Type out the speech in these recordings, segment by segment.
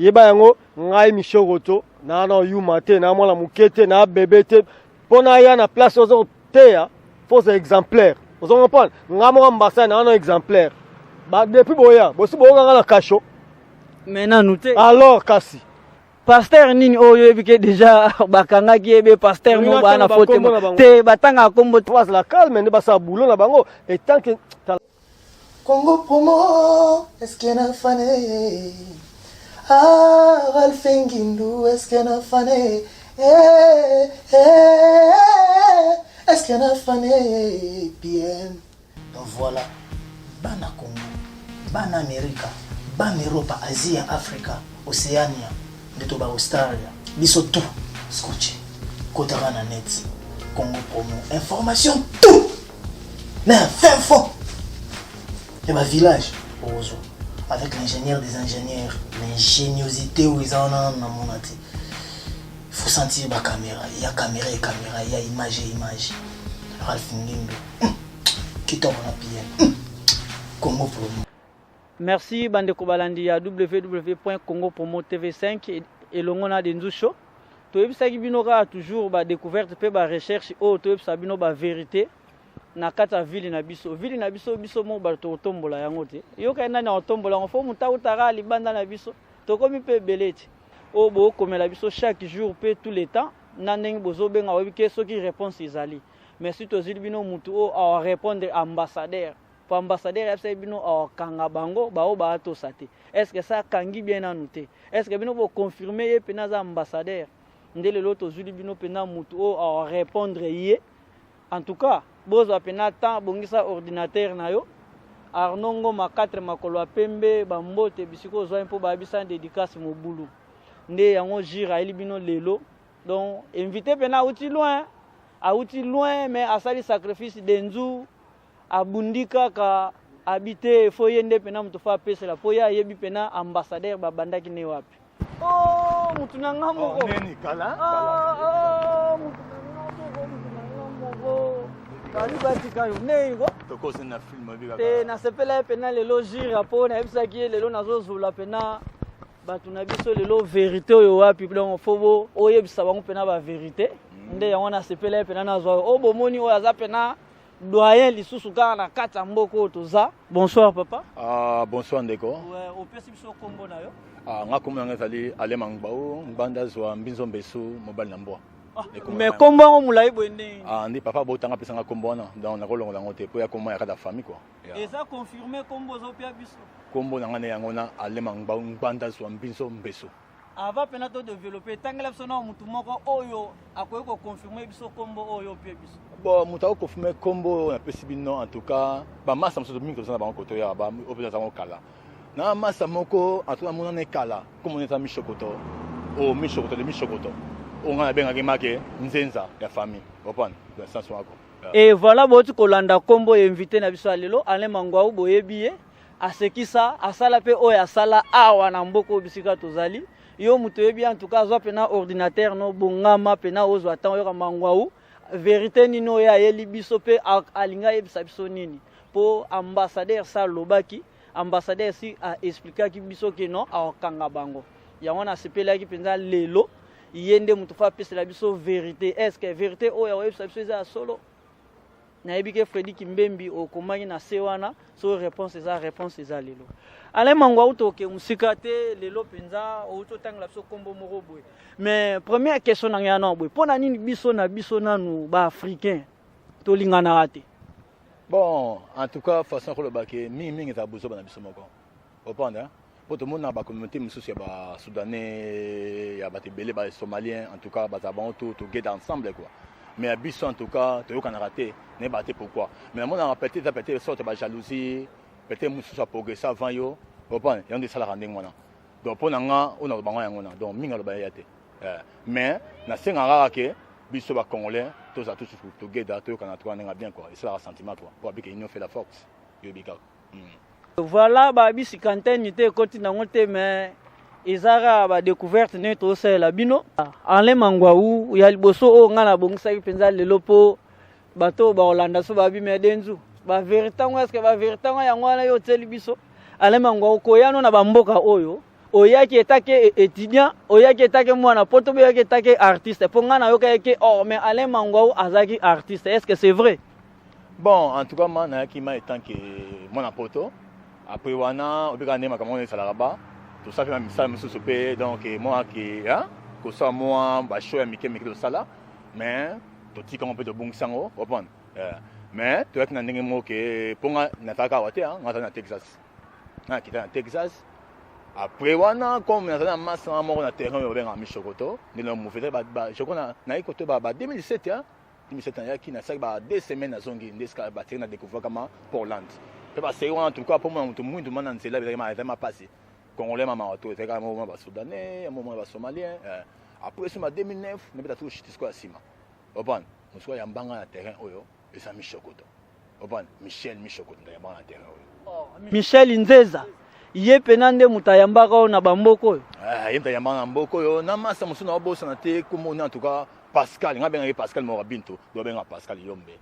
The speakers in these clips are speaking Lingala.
yeba yango ngai Michel Roto na yuma te na mwana mukete na bébé te pona ya na place ozo te ya faux exemplaire ozo comprendre ngamo ambassadeur na exemplaire ba depuis boya bosi boka na kasho maintenant nous te alors kasi pasteur nini oyo ebike déjà bakanga ki ebe pasteur mo bana faute te batanga kombo toi la calme ne basa boulot na bango et tant que Congo Promo est-ce que na fané Ralphingindu est-ce que na fané est-ce que na fané bien donc voilà bana Congo bana Amerika bana Europe Asie Afrika Océania de ba Australia biso tout scotché kotara na net Congo Promo information tout mais fin fond et ma village Ozo avec l'ingénieur des ingénieurs l'ingéniosité où ils en ont dans mon ati il faut sentir ma caméra il y a caméra il y a image Ralph Ngindu qui tombe na PM Congo Promo. Merci bande kobalandi ya www.congopromo tv5 et longona de nzusho to ebisaki bino ka toujours ba découverte pe ba recherche o to ebisa bino ba vérité na kata ville na biso biso mo ba to tombola yango te yoka nani na tombola ngo fo muta utara libanda na biso to komi pe beleti o bo komela biso chaque jour pe tout le temps na ndenge bozo benga webike soki réponse izali mais si to zili bino mutu o a répondre ambassadeur pour ambassadeur ya bino a kanga bango ba o ba to sate est-ce que ça kangi bien na noté est-ce que bino bo confirmer pe na ambassadeur ndele loto zili bino pe na mutu o a répondre yé en tout cas bozo apena temps bongisa ordinateur na yo arnongo ma 4 makolo pembe bambote bisiko zo impo ba bisa dédicace mobulu nde yango jira eli bino lelo donc invité pena outi loin mais asali sacrifice denzu abundika ka habiter foyende pena mtu fa pesa la poya yebi pena ambassadeur babandaki ne wapi oh mutu nanga moko neni kala Kali batika yo neiko toko sena film bika te na sepela pena lelo jira po na ebisaki lelo nazozula pena batu na biso lelo vérité oyo wapi donc fobo oyebisa bango pena ba vérité nde yango na sepela pena nazwa o bomoni oyo aza pena doyen lisusu kaka na kati ya mboko toza. Bonsoir papa. Bonsoir ndeko. Ouais, opesi biso kombo na yo. Nga kombo nanga ezali Alema Ngbao Ngbanda zwa Mbinzo Mbesu mobali na mbwa. Mais kombo ngo mulai bwende. Ndi papa botanga pesa nga kombo na dans na kolongo lango te po ya kombo ya kata famille quoi. Et ça confirmer kombo zo pia biso. Kombo nanga ne yango na Alema Ngbao Ngbanda zwa Mbinzo Mbesu. Avant pena to développer tangela biso na mutu moko oyo akoyi ko confirmer biso kombo oyo pia biso. Bon mutu ko confirmer kombo na pesi bino en tout cas ba massa mso mingi to na bango koto ya ba opeza zango kala. Na massa moko en tout cas mona ne kala comme on est ami chocoto. O mi chocoto de mi chocoto. On a bien agimake nzenza ya famille. Comprendre dans sens wako. Et voilà boti kolanda kombo invité na biso lelo Alema Ngbao boyebiye asekisa asala pe oyo asala awa na mboko bisika tozali. Yo mutu yebi en tout cas zo pena ordinateur no bongama pena ozo atan yo Ngbao vérité nino ya yeli biso pe alinga yebisa biso nini po ambassadeur sa lobaki ambassadeur si a expliquer ki biso ke non a kanga bango yango na sepela ki penza lelo yende mutu fa pesa la biso vérité est-ce que vérité o ya webisa biso za solo na yebike Freddy Kimbembi o komanyi na sewana so réponse eza lelo Alema Ngbao toke musika te lelo penza o to tangla biso kombo moko boye mais première question na ngana boye pona nini biso nanu ba africain to lingana rate. Bon en tout cas façon ko le baké mingi ta bozo na biso moko opanda pour tout le monde na ba communauté mususu ya ba soudanais ya ba tebele ba somalien en tout cas ba zabon tout get ensemble quoi mais biso en tout cas to yokana raté ne ba te pourquoi mais mon a peut-être sorte ba jalousie peut-être mususu a progresser avant yo opanda yande sala rending mona donc pour nga on a bango yango na donc minga lo ba yate mais na senga rara ke biso ba congolais tous à tous together to kana to nga bien quoi et ça sentiment quoi pour que union fait la force yo bika. Voilà ba bisi kantene te koti na ngote mais izara ba découverte ne to sala bino Alema Ngbao ya liboso o ngana bongisa ki penza lelo po bato ba Holanda so ba bi medenzu ba vérité ngo est-ce que ba vérité ngo ya ngwana yo teli biso Alema Ngbao ko yano na ba mboka oyo oyaki etake étudiant oyaki etake mwana poto oyaki etake artiste pour nga na yoka ke oh mais Alain Mangwaou azaki artiste, est-ce que c'est vrai? Bon, en tout cas moi nayaki ma étant que mwana poto après wana obika ndema kama on sala ba tout ça fait ma misala mususu pe donc moi qui hein ko ça moi ba show ya mike to sala mais to tika on peut de bon sango comprendre mais tu as ndenge mo ke ponga nataka wate hein ngata na Texas na kita na Texas après wana comme na massa mo na terrain o benga Michokoto ni no mo fait ba je connais na ikoto ba 2017 hein 2017 ans qui na ça ba 2 semaines na zongi ndeska ba terrain na découvrir comment Portland pe ba c'est en tout cas pour moi tout monde demande c'est là vraiment passé congolais maman to c'est quand moment ba soudanais un moment ba somalien après sur 2009 ne peut tout chiti quoi sima oban nous soit yambanga na terrain oyo et ça Michokoto oban Michel Michokoto yambanga na terrain oyo Michel Nzeza ye penande mutayambaka na bamboko oyo ye mutayambaka na mboko oyo na masa musuna obosa na te komona en tout cas Pascal nga benga Pascal Morabinto do benga Pascal Yombe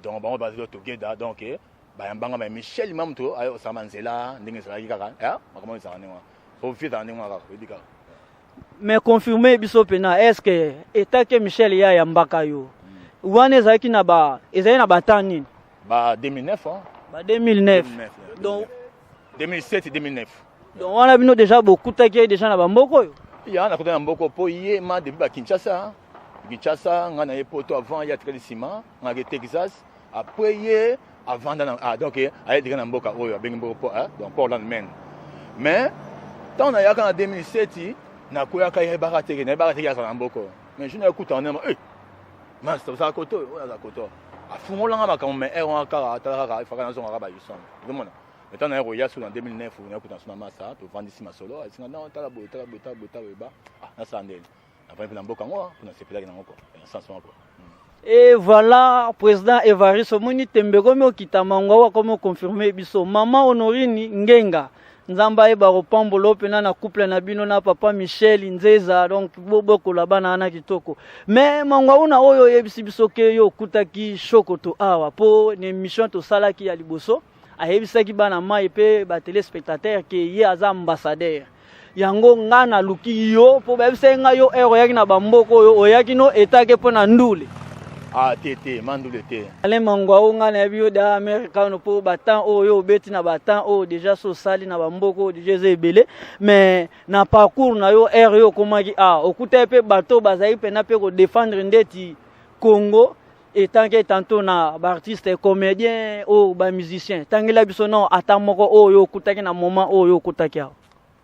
donc bango ba together donc bayambanga ba Michel Mamto ayo samanzela ndenge zalaki kaka makambo ezala ndenge po fita ndenge kaka edika. Mais confirmer biso pena est-ce que etake Michel ya yambaka yo wana ezalaki na ba ezali na batani ba 2009 ba 2009 donc 2007 2009 donc wana bino déjà beaucoup taki déjà na bamboko yo ya na kota na mboko po ye ma depuis ba Kinshasa nga na ye poto avant ya très ciment nga ke Texas après ye avant donc aye déjà na mboka oyo bengi mboko donc Portland men mais tant na ya en 2007 na koya ka ye barateke ya na mboko mais je na kuta na master ça koto oya za koto afungola nga makambo mais on kara tala ifaka na zonga ba yuson demona tant na ya sur en 2009 on a kuta na masa to vandisi masolo asinga non tala bo ba na sandel après na mboka ngo kuna sepelaki na ngoko sans son quoi. Et voilà, président Évariste Omoni Tembego me okitamango comme confirmer biso maman Honorine Ngenga nzamba e baro pambolo pena na couple na bino na papa Michel Nzeza donc boboko la bana na kitoko mais mangwa una oyo yebisi biso ke yo kutaki Chokoto awa po ne mission to sala ki ya liboso ayebisaki bana mai pe ba téléspectateur ke ye aza ambassadeur yango ngana luki yo po ba bisenga yo ero yaki na bamboko yo oyaki no etake po na ndule tete mandule te Alain Mangwaou nga na biyo da américain po batan oyo beti na batan o déjà so sali na bamboko déjà zebele mais na parcours na yo ero yo komaki okuta pe bato bazai pe na pe ko défendre ndeti Congo etant que tantôt na artiste comédien ou ba musicien tangela biso non atamoko oyo okutaki na moment oyo okutaki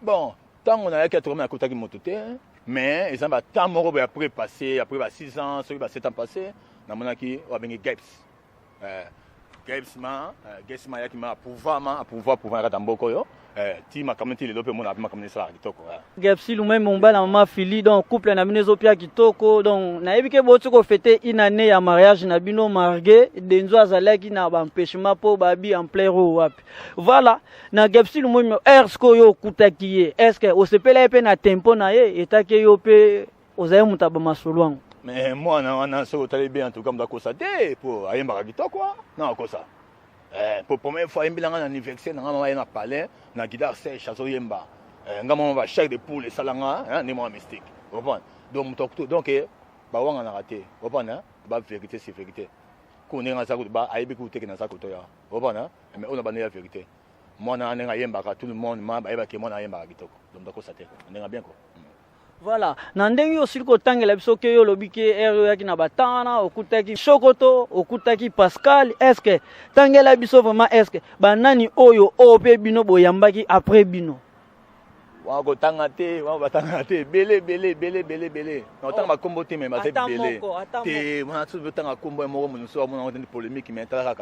bon tango na yaki atoma okutaki moto te mais ils ont tant moro après passé après 6 ans celui 7 ans passé na monaki wa bengi Gapes ma yaki ma pouvoir ka tamboko yo ti makamati le lope mona makamati sala kitoko Gapes lu même mon bala mama fili donc couple na bino zopia kitoko donc na yebike botu ko fêter une année ya mariage na bino margué denzo azalaki na ba empêchement po babi en plein wapi voilà na Gapes lu même ersko yo kutaki est-ce que o sepela pe na tempo na ye etake yo pe ozaye mutaba masolo mais moi na so tali bien en tout cas m'dako ça dé pour ayemba kitoko non ko ça pour première fois imbilanga na anniversaire na mama na palais na guitare sèche chaso yemba ngama va chaque de pour les salanga ni moi mystique comprendre donc ba wanga na raté comprendre ba vérité c'est vérité ko nenga sa ko ba ayebi ko teke na sa ko to ya comprendre mais on a ba la vérité moi na nenga yemba ka tout le monde ma ba yeba ke moi na yemba kitoko donc dako ça te nenga bien ko. Voilà, nandenge yo siko tangela biso ke yo lobike ero yaki na batana okutaki Chokoto okutaki Pascal est-ce que tangela biso vraiment est-ce que banani oyo ope bino boyambaki après bino wa ko tangate wa batangate belé non tanga kombo te mais c'est belé te moi tu veux tanga kombo mo munuso mo na polémique mais tanga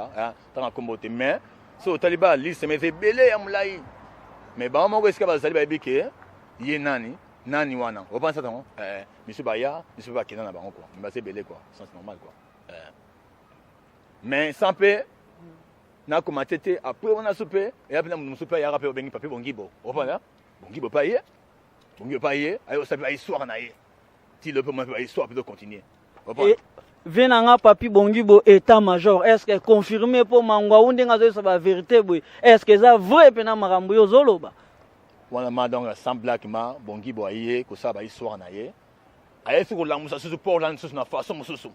tanga kombo te mais so taliba liste mais c'est belé ya mulai mais ba mo ko eska ba saliba bike ye nani wana on pense ça monsieur Baya monsieur ba kena na bango quoi mais c'est belé quoi c'est normal quoi mais sans paix na ko matete après on a soupé et après na soupé ya rappel bengi papi bongibo on pense bongibo paye ayo ça va histoire na ye ti le peut moi histoire peut continuer on pense venanga papi bongibo état major est-ce que confirmé pour mangwa unde ngazo ça va vérité boy est-ce que ça vrai pena makambo yo zoloba wana ma donc sans black ma bongi boye ko sa ba histoire na ye aye su ko la musa su pour la su na façon mususu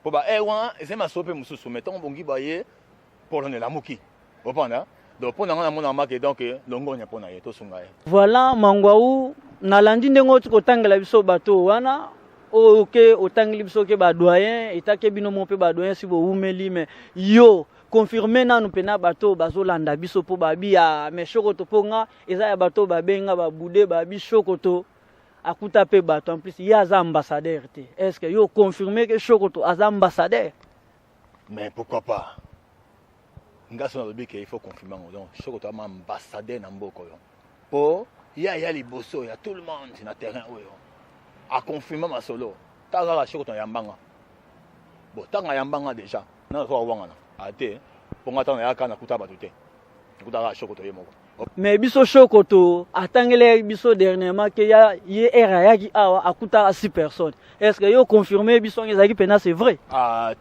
po ba wana ese ma sope mususu mettons bongi boye pour la muki opana donc pour na mona ma ke donc longo nya pona ye to sunga ye voilà mangwaou nalandi ndengo kotangela biso bato wana oke otangeli biso ke ba doyen etake bino mo pe ba doyen si bo umeli mais yo confirmer nanu pena bato bazolanda biso po babi ya me shokoto ponga eza ya bato babenga babude babi shokoto akuta pe bato en plus ya aza ambassadeur te est-ce que yo confirmer que shokoto aza ambassadeur mais pourquoi pas ngaso na lobi ke il faut confirmer donc shokoto ama ambassadeur na mboko yo po ya liboso ya tout le monde na terrain oyo a confirmer ma solo tanga la shokoto ya mbanga bon tanga ya mbanga déjà na so wanga ate ponga tanga ya kana kuta batu te kuta la shokoto ye moko mais biso shokoto atangele biso dernièrement que ya ye era ya ki awa akuta à 6 personnes est-ce que yo confirmer biso ngezaki pena c'est vrai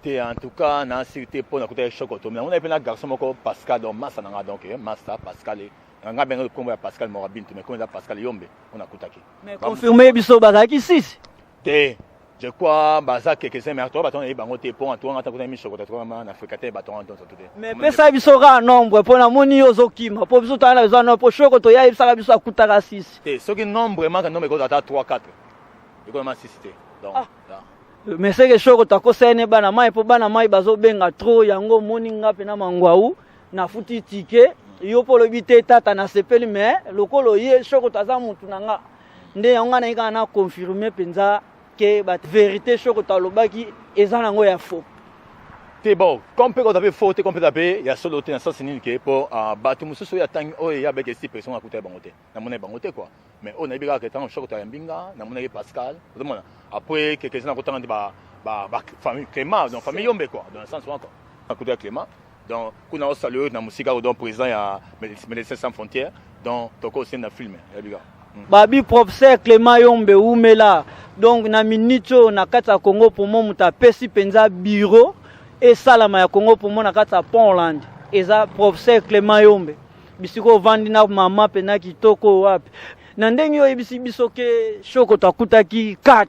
te en tout cas na sécurité pour na kuta shokoto mais on a pena garçon moko Pascal donc massa nanga donc massa Pascal nga benga kombo ya Pascal Morabintu mais kombo ya Pascal Yombe on a kutaki mais confirmer biso bazaki 6 te je crois baza quelques-uns mais toi baton e bango te pour toi ngata kuna mi shokoto toi na fréquenter baton en tout mais pesa biso ka nombre pour na moni ozokima po biso tana besoin no po shokoto ya ibisaka biso akutaka 6 te soki nombre maka nombre ko ata 3 4 iko ma 6 te donc mais c'est que shokoto akosene bana mai po bana mai bazobenga trop yango moni nga pena mangwaou na futi ticket yo po lobi te tata na sepeli mais lokolo ye shokoto aza mutu nanga nde yango na ika na confirmer penza que ba vérité shokoto alobaki eza nango ya faux te bon comme peut taper faux te comme peut taper ya solo te na sens nini ke po batu mususu ya tangi o ya avec cette personne akuta bangote na mona bangote quoi mais on a bien que tant shokoto ya mbinga na mona Pascal demona après quelques uns akotanga ba famille Clément donc famille Yombe quoi dans le sens où encore akuta Clément donc kuna o saluer na musika donc président ya Médecins Sans Frontières donc toko aussi na film ya biga babi professeur Clément Yombe umela donc na minito na kata Congo pour moi muta pesi penza bureau et salama ya Congo pour moi na kata Poland eza professeur Clément Yombe bisiko vandi na mama pena kitoko wapi na ndenge yo ebisi biso ke shokoto akutaki 4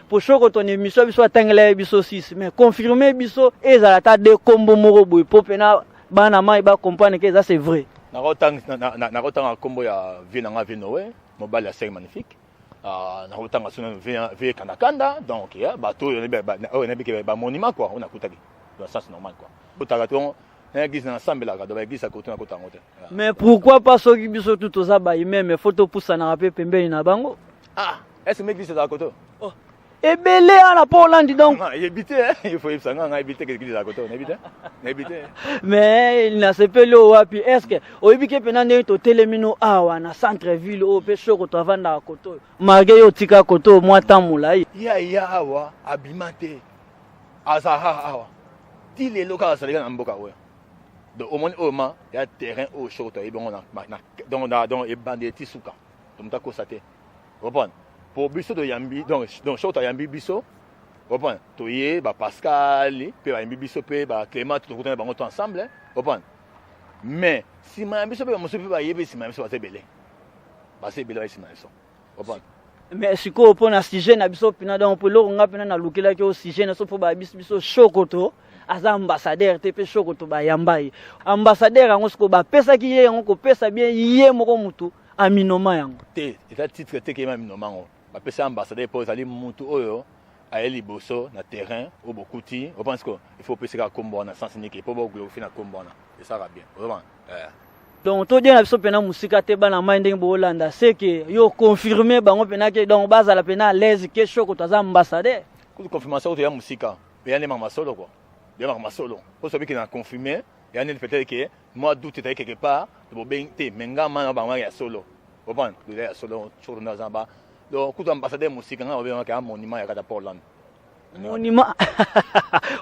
pour shokoto ne miso biso atangela biso 6 mais confirmer biso ezala ta de kombo moko boy po pena bana mai ba comprendre que ça c'est vrai na rotanga kombo ya vie na vie noé mobile ya c'est magnifique na rotanga suna vie kanakanda donc ya bato yo ne be ba monument quoi on a kutaki dans sens normal quoi utagaton na église na ensemble la donc église à côté na kota ngote mais pourquoi pas soki biso tout oza ba même photo poussa na rapé pembeni na bango est-ce que église à côté ebele ana Poland donc éviter il faut éviter que l'église à côté on éviter mais il n'a sepeli wapi est-ce que oyebike pena ndenge totelemino awa na centre ville o pe shoko to avanda à côté malgré yo tika côté moi tamula ya awa abimate azaha awa ti le loka salika na mboka we donc au moins oma ya terrain au shoko to ebongo na donc e bandeti suka donc ta constater comprendre pour biso de yambi donc shota yambi biso comprendre toye ba Pascal pe ba yambi biso pe ba Clément tout côté bango ensemble comprendre mais si ma biso pe mo so pe ba yebe si ma biso ba tebele ba se bele ba si ma biso comprendre mais siko po na sujet na biso pina donc po lo nga pina na lukela ke o sujet na so po ba biso shokoto aza ambassadeur te pe shokoto ba yambai ambassadeur ngo siko ba pesa ki ye ngo ko pesa bien ye moko mutu aminoma yango te eta titre te ke ma aminoma ngo ba pesa ambassadeur po zali mutu oyo aye liboso na terrain au bokuti on pense que il faut pesa ka kombo na sens ni ke po bo glorifier na kombo na et ça va bien vraiment donc to dia na biso pena musika te bana mai ndenge bo landa c'est que yo confirmer bango pena ke donc baza la pena l'aise que shokoto aza ambassadeur ku confirmation to ya musika mais ya ne mama solo quoi bien mama solo pour celui qui n'a confirmé il y a peut-être que moi doute était quelque part de ben te menga mana ba ya solo on prend de ya solo sur na zamba donc ku ambassadeur musika nga obe ka monument ya kata Poland monument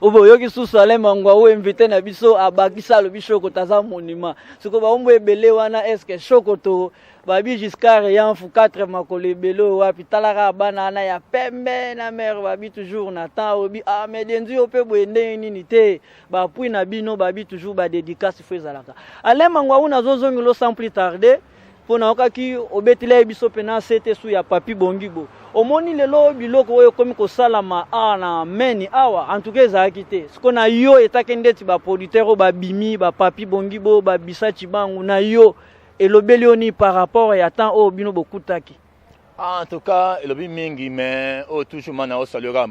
obo yoki susu ale mangwa o invité na biso abakisa lo bishoko taza monument siko ba ombo ebele wana est-ce que shokoto babi Giscard ya mfu 4 makolo ebele wapi talaka bana na ya pembe na mère babi toujours na temps obi mais denzi ope boende nini te ba puis na bino babi toujours ba dédicace fezalaka ale mangwa una zozongelo sans plus tarder pona okaki obetile biso pena sete su ya papi bongibo omoni lelo biloko oyo komi kosalama na meni awa en tout cas ezalaki te siko na yo etaki ndeti baproducteur ba bimi ba papi bongibo ba bisa chibangu na yo elobeli oni par rapport ya temps oyo bino bokutaki. En tout cas elobi mingi mais toujours mana osalura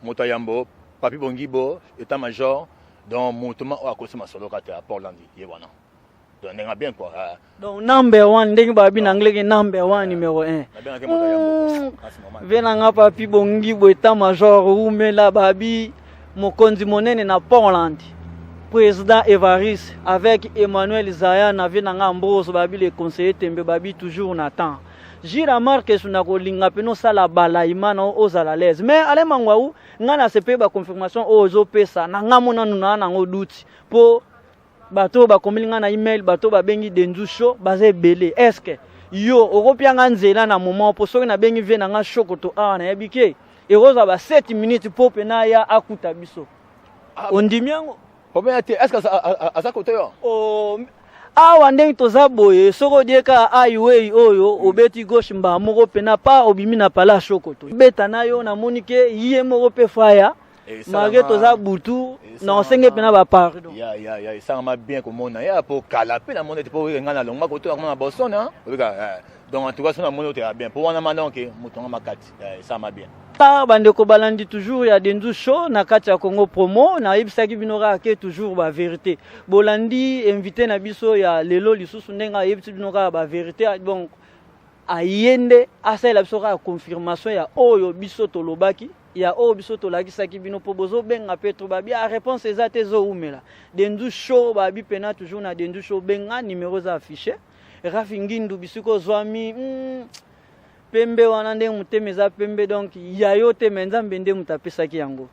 moto yambo papi bongibo état major donc moutuma akosema solo kata à Portland yewana. Donc on a bien quoi. Donc number 1 ndenge babi na anglais number 1 numéro 1. Venanga papi bongibo état major umela babi mokonzi monene na Portland. Président Evariste avec Emmanuel Zaya na venanga Mbroso babi le conseiller Tembe babi toujours na temps. Jira marque suna ko linga peno sala balaima na ozala l'aise. Mais ale mangwaou ngana sepe ba confirmation ozo pesa na ngamona nuna na ngoduti po bato ba komilinga na email bato ba bengi Denzu Show baze belé. Est-ce que yo okopianga nzela na moment po soki na bengi ve na nga shokoto na yabike eroza ba 7 minutes po pena ya akuta biso. Ondimiango combien est-ce que ça côté yo? Awa ndenge toza boye soko dieka highway oyo obeti gauche mba moko pena pa obimi na pala shokoto beta na yo na monike yie moko pe faya malgré toza butu na osenge pena ba pardon ya ça m'a bien komona ya po kala pe na monete po nga na longma koto na Boston donc en tout cas ça na monete bien po wana manonke mutonga makati ça m'a bien bandeko balandi toujours ya Denzu Show na kati ya Congo promo na yebisaki binora ke toujours ba vérité bolandi invité na biso ya lelo lisusu ndenga yebisi binora ba vérité bon ayende asala biso ka confirmation ya oyo biso tolobaki ya oyo biso tolakisaki bino po bozo benga petro babi a réponse ezate zo umela Denzu Show babi pena toujours na Denzu Show benga numéro za affiché Rafi Ngindu bisiko zwami pembe wana ndenge mutemeza pembe donc yayo te menzambe ndenge mutapesaki yango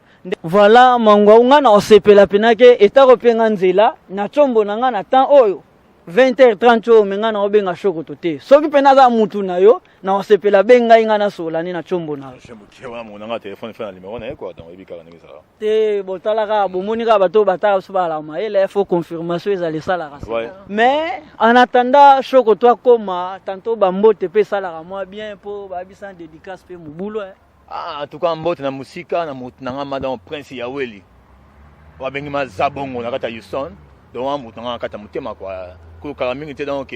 voilà mangwa ngana osepela penake etako penga nzela na chombo na ngana temps oyo 20h30 oyo mengana obenga shokoto te soki pena za mutu na yo na osepela benga ingana sola ni na chombo na yo wana monanga téléphone fait na numéro na quoi donc ebika na ngisa te botalaka bomoni ka bato bataka sobala ma ele faut confirmation ezali sala mais en attendant shokoto akoma tantôt bambote pe sala moi bien po babisa dédicace pe mubulo en tout cas mbote na musika na mutnanga madame prince ya weli wabengi mazabongo na kata Houston donc mutnanga kata mutema quoi ko kalamingi te donc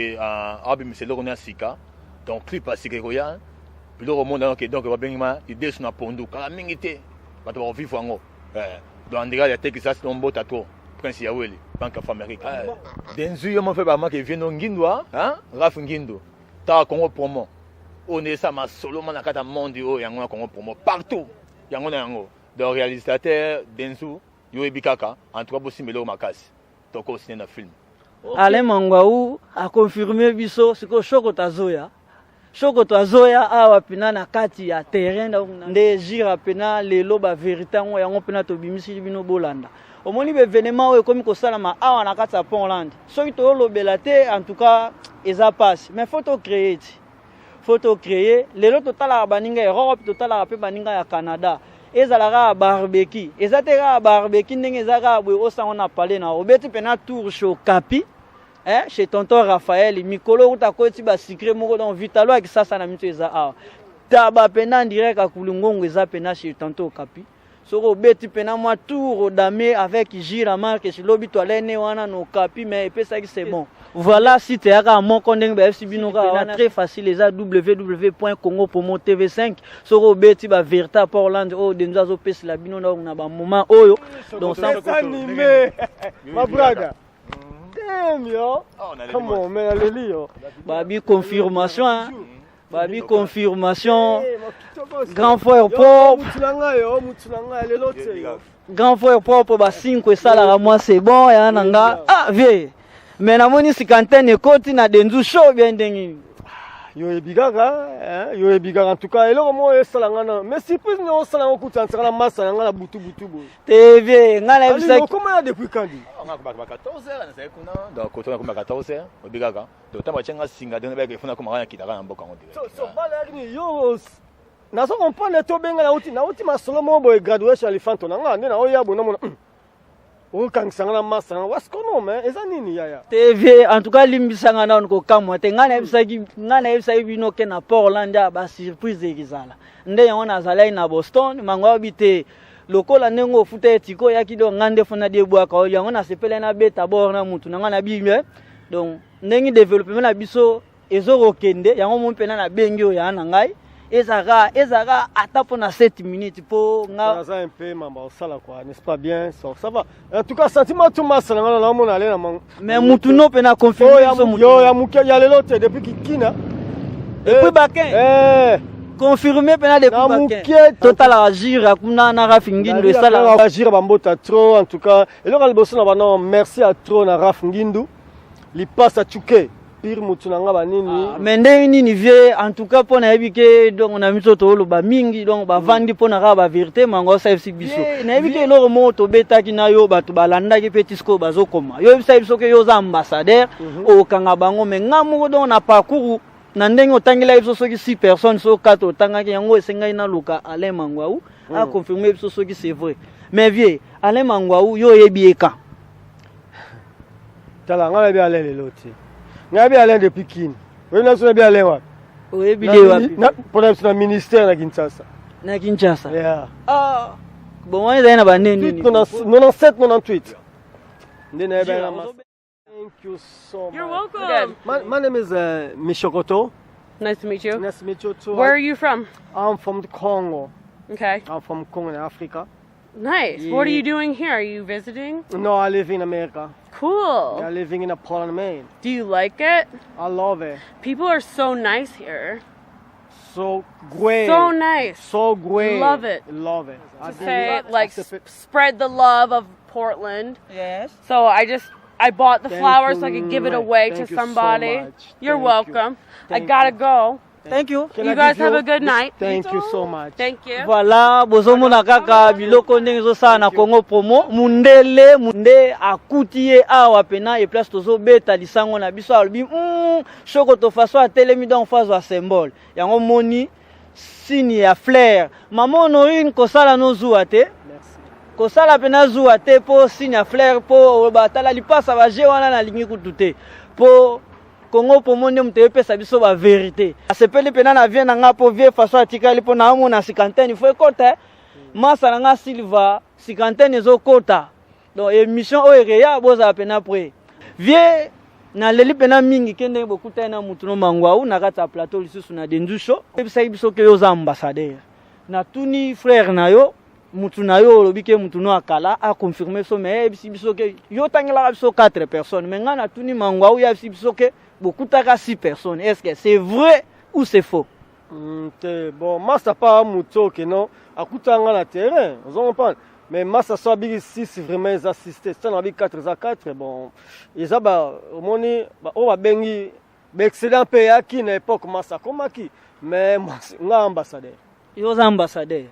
abi miselo ko na sika donc clip à sika royal puis le monde donc wabengi ma idée sur na pondu kalamingi te bato ba vivre ngo donc ndega ya teki ça c'est mbota to prince ya weli banque of America Denzu yo mo fait ba ma ke vino ngindwa Raf Ngindo ta Congo promo on est ça ma solo na kata monde o yango na Congo promo partout yango na yango donc réalisateur Denzu yo ebikaka en tout cas bosimelo makasi to ko ciné na film Ale mangwaou a confirmé biso siko shokoto azoya awa pena na kati ya terrain nde jira pena lelo ba vérité ngo yango pena to bimisi bino bolanda omoni be événement oyo komi ko salama awa na kati ya Portland soki to lobela te en tout cas eza passe mais faut créer lelo totala baninga Europe totala pe baninga ya Canada ezalaka barbecue ezateka barbecue ndenge ezaka boye osango na palais na obeti pena tour show kapi chez tonton Raphaël mikolo utakoti ba secret moko donc vitalo akisasa na mito eza awa taba pena direct akulungongo eza pena chez tonton Kapi soko obeti pena moi tour dame avec Jira marque chez lobi toilene wana no Kapi mais pesa ki c'est bon voilà site yaka moko ndenge ba FC binoka très facile eza www.congopromotv5 soko obeti ba verta Portland o denza zo pesa la bino na ba moment oyo donc ça animé ma brother. Damn yo. Come on man, allez yo. Babi confirmation Babi confirmation. Grand frère propre. Grand frère propre ba 5 esala moi c'est bon ya nanga. Vie. Mais na moni cinquantaine ekoti na Denzu Show bien dengi. Yo ebigaka en tout cas eloko mo esalanga na mais surprise no salanga kutantsaka na masa nga na butu bo TV ngala bisa comment depuis quand on a 14h na sekuna donc quand on a 14h obigaka donc tamba chenga singa de ba ifuna kuma kana kitaka na mboka ngodi so bala ni yo na so comprendre to benga na uti masolo mo boy graduation alifanto na nga nde na oya bona mona okangisa na masa what's going on man eza nini yaya TV en tout cas limbisanga na ko kamwa te ngana ebisaki bino ke na Portland ba surprise ekizala nde yango nazala na Boston mangwa bite lokola nengo futa etiko yaki do ngande fona de bwaka o yango na sepele na beta bor na mutu na bimye donc ndengi développement na biso ezoro kende yango mon pena na bengi o ya na ngai ezaka ata pour 7 minutes pour nga ça un peu mamba sala quoi n'est-ce pas bien ça va en tout cas sentiment tout massa na na mona ale na mais mutu no pena confirmer so mutu yo ya muke ya lelo te depuis kikina depuis bakin confirmer pena depuis bakin total agir akuna na rafingindo esala agir bambota trop en tout cas et le kalboso na bana merci à trop na rafingindo li passe à chuke pire mutu nanga banini mais ndenge nini vie en tout cas pona yebike donc on a mis to lo ba mingi donc ba vandi pona ka ba vérité mango sa FC biso na yebike lo moto beta ki na yo batu balanda ki petisco bazo koma yo bisa biso ke yo za ambassadeur o kanga bango mais ngamu donc na parcours na ndenge otangela biso soki 6 personnes so 4 otanga ki yango esengai na luka Alain Mangwaou a confirmer biso soki c'est vrai mais vie Alain Mangwaou yo yebieka tala ngala bi Alain leloti ngabi Alain depuis kini wewe na bien Alain wapi wewe bile wapi pour le ministère na Kinshasa yeah bon on est na banene 97 98 ndena ba na thank you so much you're welcome my name is Mishokoto. Nice to meet you. Nice to meet you too. Where are you from? I'm from the Congo. Okay. I'm from Congo in Africa. Nice. Yeah. What are you doing here? Are you visiting? No, I live in America. Cool. I'm living in Portland, Maine. Do you like it? I love it. People are so nice here. So great. So nice. So great. Love it. Love it. To say, like, spread the love of Portland. yes So I bought the Thank flowers you. so I could give it away Thank to you so somebody. much. You're Thank welcome. you. I gotta go. thank you Can You I guys give have a good night. Thank you so much. Thank you. voilà bozomona kaka biloko ndenge zosala na Congo promo munde akuti ye awa pena e place tozobeta lisango na biso alobi shoko to faso atelemi donc faso a symbole yango moni signe ya flair mama Honorine kosala no zuwa te kosala pena zuwa te po signe ya flair po batala lipasa baje wana na lingi kutu te po Congo promo nde mutu epesa biso ba vérité asepeli pena na vie na nga po vie faso atikali po na mona sikantene fo ekota masa na nga Silva sikantene ezokota donc émission oyo ekeya bozala pena pre vie na leli pena mingi kende bokuta na mutu no Mangwaou na kati ya plateau lisusu na Dendu Show ebisaki biso ke yo za ambassadeur na tuni frère na yo mutu na yo olobi ke mutu no akala a confirmer so mais ebisi biso ke yo tangela biso 4 personnes mais nga na tuni Mangwaou ya bisi biso ke bokutaka 6 personnes est-ce que c'est vrai ou c'est faux bon massa pas muto que non akutanga na terrain vous comprenez mais massa so bigi 6 vraiment ils assisté ça na bigi 4 à 4 bon ils aba omoni o ba bengi ba excellent pe ya ki na époque massa comme qui mais nga ambassadeur yo za ambassadeur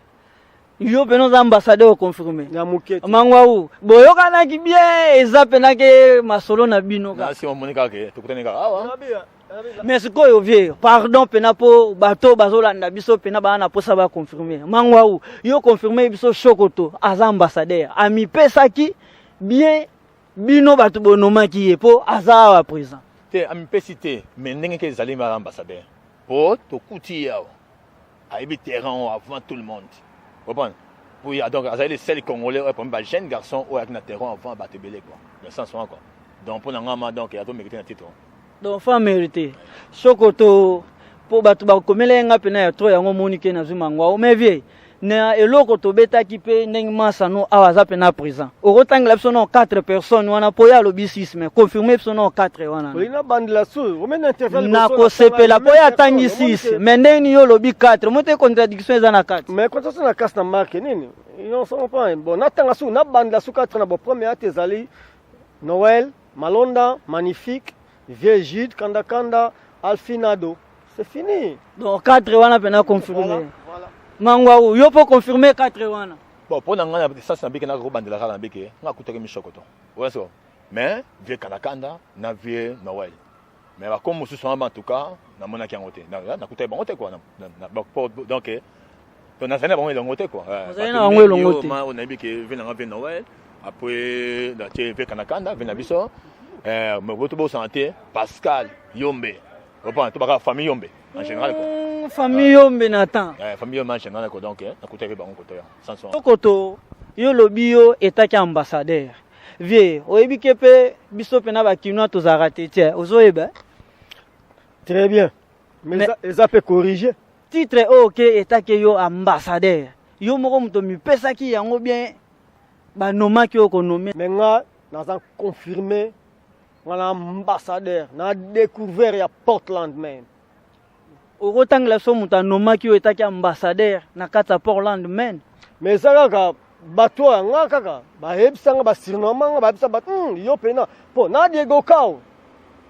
yo peno za ambassadeur confirmé na muketi Mangwaou boyokana ki bien eza pena ke masolo na bino ka si on monika ke tukutane ka awa mais sikoyo vie pardon pena po bato bazolanda biso pena bana posa ba confirmer Mangwaou yo confirmer biso Shokoto aza ambassadeur ami pesaki bien bino bato bonomaki ye po aza wa présent te ami pesite mais ndenge ke zali ma ambassadeur po tokuti yawo aibi terrain avant tout le monde. Oui, donc, les seuls Congolais, pour un jeune garçon, qui a un terrain avant battre belé quoi. Le sens quoi. Donc pour l'engagement donc il y a tout mérité un titre. Donc faut mériter. Shokoto pour battre ba komela nga pena ya trop yango monike na Mangwaou mais vie na eloko to beta ki pe ndenge masa no awaza pena présent. Okotangela biso no 4 personnes wana po ya lobi 6 mais confirmer biso no 4 wana. Oui na bande la sou, on met intervalle na ko sepela po ya tangi 6 mais ndenge yo lobi 4 mote contradiction eza na 4. Mais quand on a casse na marque nini? Ils ne sont pas bon na tanga sou na bande la sou 4 na bo premier tezali Noël, Malonda, Magnifique, Vieux Kanda, Alfinado. C'est fini. Donc 4 wana pena confirmer. Voilà. Mangwaou, yo peut confirmer 4 wana. Bon, pour n'anga ça c'est biki na ko bandela kala biki, nga kutaka mi Shokoto. Ouais ça. Mais Vieux Kanda na Vieux Noël. Mais comme musu so en tout cas, na mona ki ngote. Na kutaka bangote quoi donc on a zana bango longote quoi. Zana bango longote. On a biki Vieux Noël. après la TV Kanakanda vient biso mais votre santé Pascal Yombe reprend toute la famille Yombe en général quoi famille Yombe Nathan famille Yombe en général quoi donc na côté ba on côté sans son Sokoto yo lobio etaki ambassadeur vie oyebi kepe biso pena ba kinwa to zarate tie ozoyeba très bien mais ça peut corriger titre OK etaki yo ambassadeur yo moko muto mi pesaki yango bien ba nomaki ko nommer mais nga naza confirmé wala ambassadeur na découvert ya Portland même okotangela so muta nomaki yo etaki ambassadeur na kata Portland même mais ça kaka bato nga kaka bayebisanga basurnoma babisa bat yo pena po na Diego Cao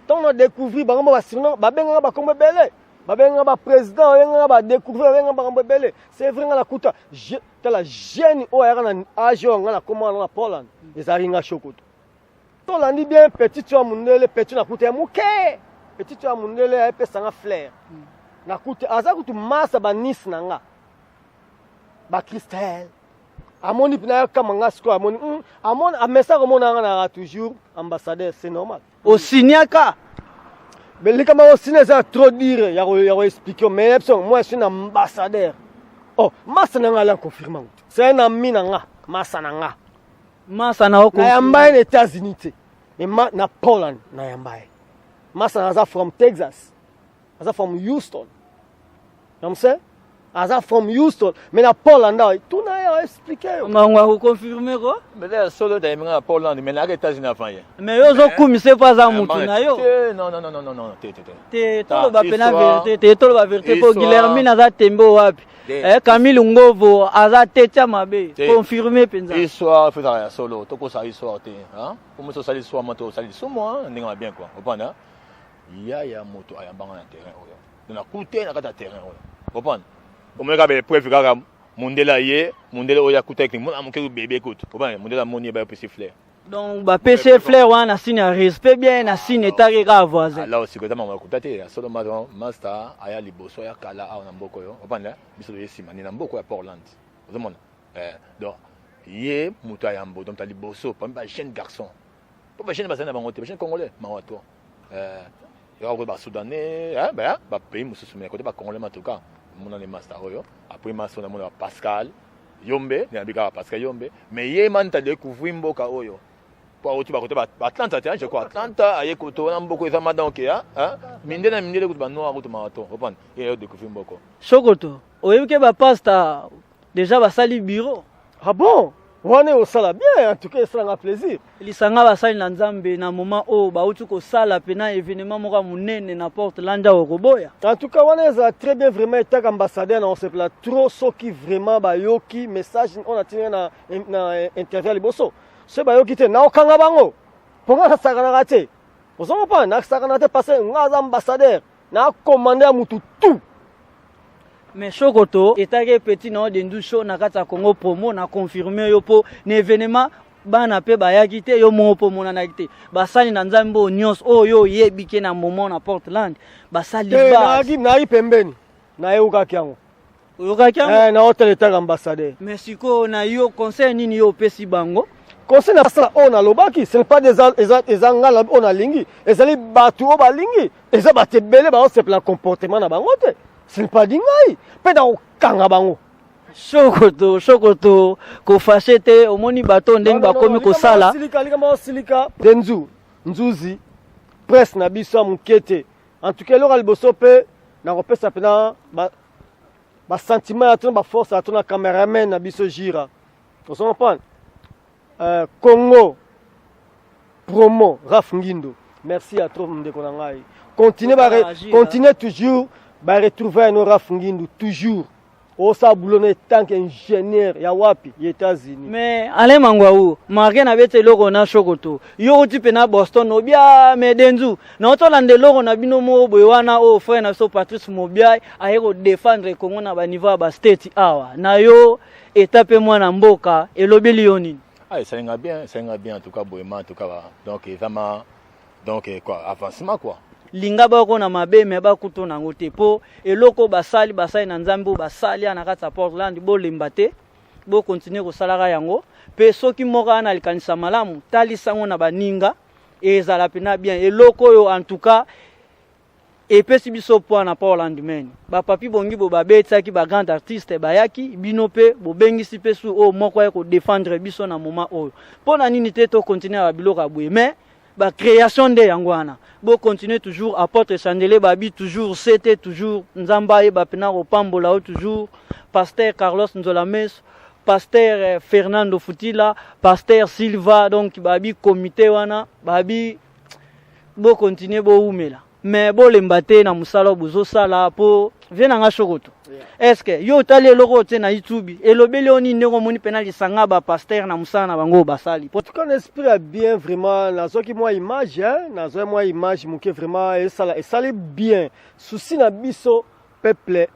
tant na découvrir bango basurnoma babenga bakombe belé babenga ba président babenga ba découvrir babenga bakombe belé c'est vrai nga la kuta la jeune o ya na âge nga na comment na Poland ezaringa shokoto to landi bien petit tu amundele petit na kuta muke petit tu amundele a pesanga flair na kuta aza kutu masa ba Nice nanga ba Christelle amoni pina kama ngasko amoni amoni amesa ko mona na toujours ambassadeur c'est normal au signaka mais les kama au signe ça trop dire ya ko expliquer mais moi je suis un ambassadeur oh masa nanga la confirmant c'est un ami nanga masa nanga masa na oko na yamba les États-Unis et na Poland na yamba masa na from Texas na from Houston comme ça Aza from Houston, mais na Poland, tout n'a expliqué. On va confirmer quoi? Mais là, solo dans Poland, mais là, les États-Unis avant. Mais yo zo kumi c'est pas ça mutu na yo. Non, Te tolo ba pena vérité, te tolo ba vérité pour Guillermine aza tembo wapi. Camille Ngovo aza techa mabe. Confirmer penza. Histoire fait ça solo, to ko ça histoire te, hein? Comme ça sali soit moto sali sous moi, ndinga bien quoi. Comprendre? Ya moto ayambanga na terrain oyo. Na coûter na kata terrain oyo. Comprendre? Comme le gars preuve kaka mundela ye mundela oya kutek mon amuke bébé écoute comment mundela moni ba petit flair donc ba PC flair wana signe respect bien na signe etaki ka voisin là aussi kota mama kutate solo master aya liboso ya kala a na mboko yo opanda biso yesima ni na mboko ya Portland ozomona donc ye muto ya mbo donc ta liboso pa jeune garçon pas jeune basana bango te jeune congolais mawato ya ko ba soudanais ba pays mususu mais côté ba congolais en tout cas mon année master oyo après master on a Pascal Yombe ni abika Pascal Yombe mais ye man ta découvrir mboka oyo pour autre ba côté ba Atlanta je crois Atlanta aye koto na mboko eza madon ke mindele ko ba noir ko marathon comprendre et découvrir mboko Sokoto oyebi ba pasta déjà ba sali bureau ah bon wane au sala bien en tout cas ça n'a plaisir lisanga ba sali na Nzambe na moment o ba utu ko sala pena événement moko munene na Portland au Roboya en tout cas wane ça très bien vraiment été ambassadeur on se pla trop so qui vraiment ba yoki message on a tiré na interview liboso c'est ba yoki te na okanga bango ponga sakana raté ozoma pas na sakana te passer ngaza ambassadeur na commander mutu tout. Mais Sokoto etake petit na de ndusho na kata Congo promo na confirmer yo po na événement bana pe bayaki te yo mo po mona na kite basali na Nzambe nyos oyo yebike na moment na Portland basali ba na pembeni na euka kyango euka kyango na hotel etaka ambassadeur Mexico na yo conseil nini yo pesi bango conseil na sala on a lobaki ce n'est pas des ngala on a lingi ezali batu o ba lingi eza batebele ba se plan comportement na bango te ce n'est pas dingai pe na okanga bango Sokoto ko fachete omoni bato ndenge bakomi ko sala silika denzu nzuzi presse na biso mukete en tout cas lo liboso pe na kopesa pena ba sentiment ya tona ba force ya tona cameraman na biso gira on se comprend Congo promo Raf Ngindo merci à trop ndeko na ngai continuez toujours ba retrouver nos Raf Ngindo toujours au saboulonné tant qu'ingénieur ya wapi les États-Unis mais ale mangwaou marqué na bete loko na Sokoto yo tipe na Boston obia medenzu na otolande loko na bino mo boy wana o frère na so Patrice Mobia ayeko défendre Congo na ba niveau ba state awa na yo étape mwana mboka elobeli yoni ça ira bien en tout cas boyema en tout cas donc vraiment donc quoi avancement quoi linga bako na mabe me bakuto nango te po eloko basali na Nzambe basali na kata Portland bo lembate bo continuer kosalaka yango pe soki moko ana likanisa malamu talisango na baninga ezala pena bien eloko oyo en tout cas epesi biso po na pa lendemain bapapi bongi bo babetaki ba grand artiste bayaki bino pe bobengisi pe su o moko ya ko défendre biso na moment oyo po na nini te to continuer ba biloko abwe mais ba création de yango wana bo continuer toujours apôtre Chandele babi toujours c'était toujours nzamba ye ba pena ko pambola o toujours pasteur Carlos Nzolames pasteur Fernando Futila pasteur Silva donc babi comité wana babi bo continuer bo umela mais bo lembate na musala bozo sala po viena nga shokoto est-ce que yo tali eloko te na YouTube elobeli oni ndeko moni pena lisanga ba pasteur na musala na bango basali en tout cas l'esprit est bien vraiment nazoki moi image hein nazoki moi image muke vraiment et ça bien souci na biso peuple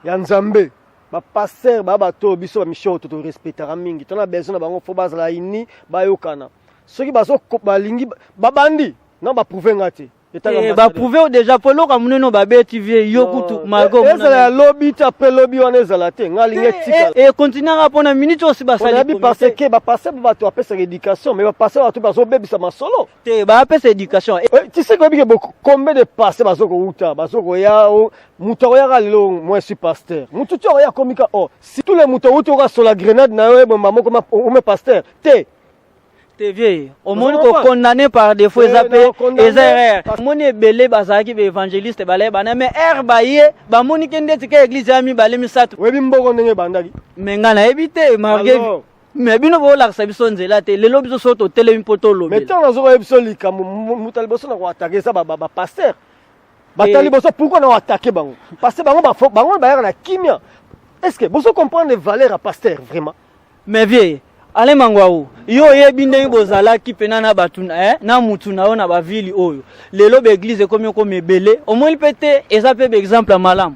ya Nzambe ba pasteur ba bato biso ba misho to respectera mingi tona besoin na bango fo bazala ini ba yokana soki baso balingi babandi non ba prouver ngati ba prouver déjà polo ka muneno ba BTV yo kutu mago ezala lobby après lobby on ezala te ngalingi etika et continuer à pona minute aussi ba sali on a parce que ba passer ba to apesa éducation mais ba passer ba to baso bebisa masolo te ba apesa éducation tu sais que beaucoup combien de passer baso ko uta baso ko ya muto ya galelo moi suis pasteur muto to ya komika oh si tous les muto uto ka sur la grenade na yo maman comme on pasteur te TV au monde ko condamné par défaut ezapé ezerreur moni belé bazaki be évangéliste balé bana mais baye ba moni kende tika église ami balé misatu webi mboko ndenge bandaki mengana ebité marqué mais bino bo la sabiso nzela te lelo biso soto tele mpoto lobe mais tant nazo ebiso likambo mutali boso na ko attaquer ça ba pasteur batali boso pourquoi na attaquer bango parce que bango ba na kimia est-ce que boso comprendre les valeurs à pasteur vraiment mais vieux ale mangwaou yo yebi ndenge bozala ki pena na batuna na mutu na ona ba ville oyo lelo be église comme ko mebele au moins pété eza pe exemple malam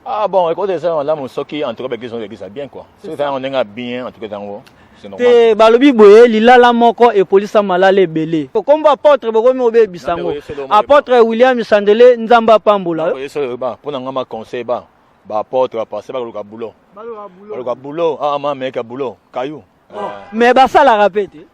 ah bon écoutez ça là mon soki en tout cas l'église bien quoi c'est ça on est bien en tout cas dango c'est normal te balobi boye lilala moko et police malale belé comme apôtre bokomi obe bisango apôtre William Chandele nzamba pambola ba pona ngama conseil ba apôtre passer ba luka boulot baluka boulot ah ma mec boulot caillou mais basala rapete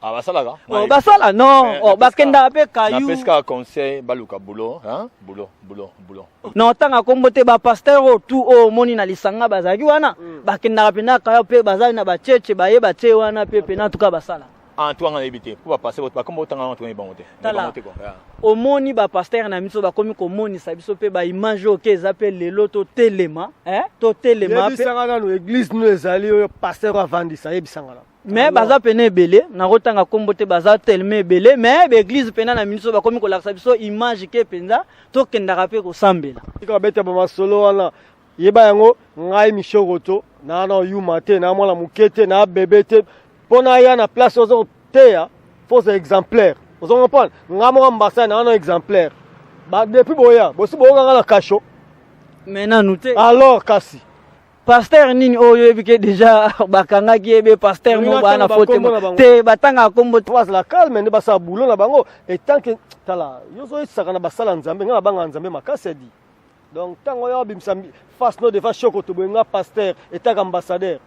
ah basala ga basala non bakenda pe caillou na pesca conseil baluka boulot hein boulot non tanga kombote ba pasteur o tout o moni na lisanga bazaki wana bakenda pe na kayo pe bazali na ba cheche baye ba che wana pe na tuka basala en toi on éviter pour passer votre comme autant en train bonté quoi au moni ba pasteur na miso ba komi ko moni sa biso pe ba image o ke zappelle le loto telema to telema pe bisanga na église nous ezali o pasteur avandisa yebisanga na mais baza pene belé na rotanga kombote baza tellement belé mais l'église pena na miso ba komi ko laksa biso image ke penza to kendaka pe ko sambela ka beta ba masolo wana yeba yango ngai mishogoto na yuma te na mwana mukete na bébé te pona ya na place ozo te ya faux exemplaire ozo comprendre ngamo ambassadeur na exemplaire ba depuis boya bosi boga na kasho maintenant nous te alors kasi pasteur nini oyo ebike déjà bakanga ki ebe pasteur mo bana faute te batanga kombo trois la calme ne basa boulot na bango et tant que tala yozo isaka na basala nzambe nga banga nzambe makasi di donc tango yo bimsambi face no devant choko to benga pasteur et tant ambassadeur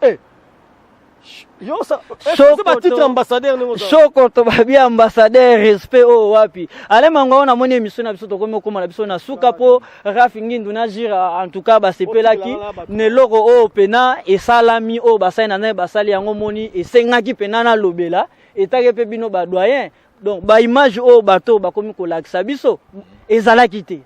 yo ça c'est pas titre ambassadeur ne choko to babi ambassadeur respect o wapi ale mango na moni émission na biso to komi okoma na biso na suka po rafingi nduna jira en tout cas ba sepelaki ne logo o pena et salami o basai na na basali yango moni et sengaki pena na lobela etake pe bino ba doyen donc ba image o bato ba komi ko lakisa biso ezalaki te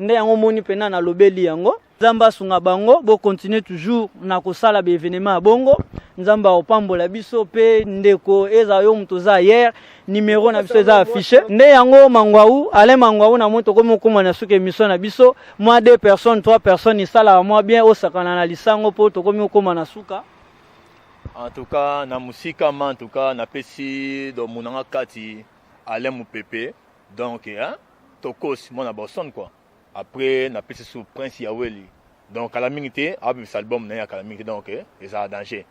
nde yango moni pena na lobeli yango nzamba sunga bango bo continuer toujours na kosala be événement bongo nzamba opambola biso pe ndeko eza yo muto za hier numéro na biso eza affiché nde yango mangwaou ale mangwaou na moto komo koma na suka émission na biso moi 2 personnes 3 personnes isala moi bien au sakana na lisango po to komi koma na suka en tout cas na musika ma en tout cas na pesi do munanga kati ale mu pepe donc hein tokos mona boson quoi. Après, on a pris sur Prince Yaweli. Donc, à la minute, avec cet album, on a à la minute, donc, c'est un danger.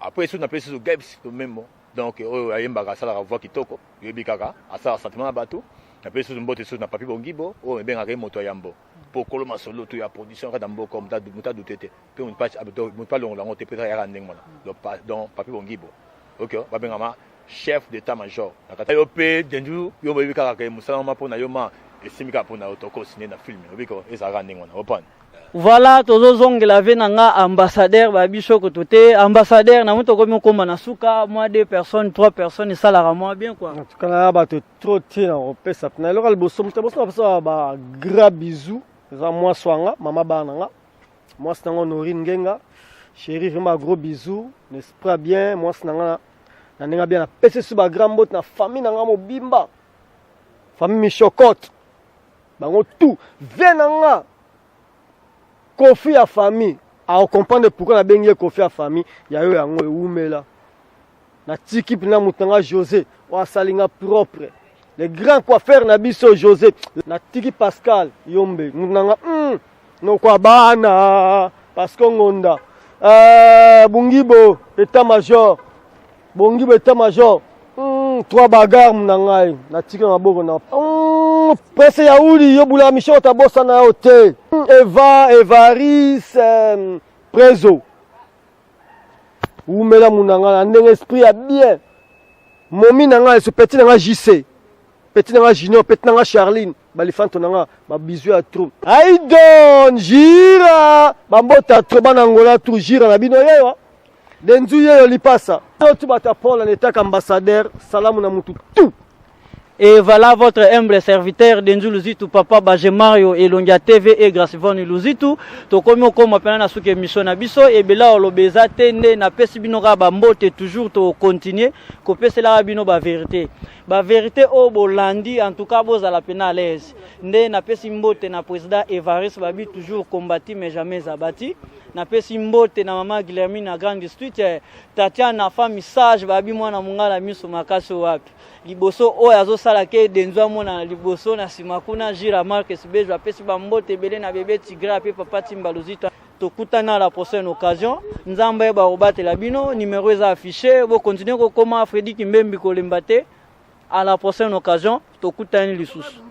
Après, on a pris sur Gabs, même. Donc, il y a une bagarre, la voix qui toque, il y a un sentiment à bateau. On a pris sur une botte, on n'a pas pu bon gibo, on a bien un moto yambo. pokolo masolo to ya production ka dambo comme muta douté pe on pas abito muta longo lango te peut ya ndeng mona donc papi bongibo OK ba bengama chef d'état-major nakata yo pe dendu yo mo bika ka musala ma pona yo ma esimika pona otoko signer na film obiko ezaka ndeng mona opan. Voilà, tozozongela ve nanga ambassadeur ba biso ko toté ambassadeur na muto komi ko manasuka moi 2 personnes 3 personnes ça la moi bien quoi. En tout cas là ba trop tina on peut ça na local bosso muto ba gros bisous za moi swanga mama bananga moi snanga Norine Ngenga chérie vraiment gros bisous n'est-ce pas bien moi snanga na nenga bien na pese su ba grand bot na famille nanga mobimba famille Michocotte bango tout venanga Kofi à famille, à comprendre pourquoi la bengie Kofi à famille, il y a eu un oumela. Na tiki pina mutanga José, wa salinga propre. Les grands coiffeurs na biso José, na tiki Pascal Yombe, mutanga no kwa bana parce qu'on onda. Bungibo état-major. Bungibo état-major. 3 bagarres munangai, na tiki na boko na. Presse Yaouli, Yobula Michel Tabosa na hotel. Eva, Evaris, Prezo. Oumela Mounanga, un esprit à bien. Momi Nanga, ce petit Nanga JC. Petit Nanga Junior, petit Nanga Charline. Balifanto Nanga, ma bisou à trop. Aïdon, Gira. Bambota, Troban Angola, tout Gira, la binoye. Denzouye, li passa. Tu vas t'apprendre en état qu'ambassadeur, salam na mutu tout. Et voilà votre humble serviteur Denzu Luzitu papa Baje Mario et Longia TV et Gracevon Luzitu to komi ko mapena na suke mission na biso et bela olobeza tende na pesi bino ka ba mbote toujours to continuer ko pesi la bino ba vérité o bolandi en tout cas bozala pena à l'aise nde na pesi mbote na président Evaris babi toujours combattu mais jamais abattu na pesi mbote na mama Guilhermine na grande street Tatiana femme sage babi mwana mungala miso makasi wapi liboso oyo azosala ke denzwa mona liboso na simakuna Gira Marc Sibejo apesi bambote ebele na bebe Tigra pe papa Timba Luzita tokutana à la prochaine occasion nzamba ba obatela bino numéro eza affiché bo continuer ko koma Freddy Kimbembi ko lembate à la prochaine occasion tokutani lisusu.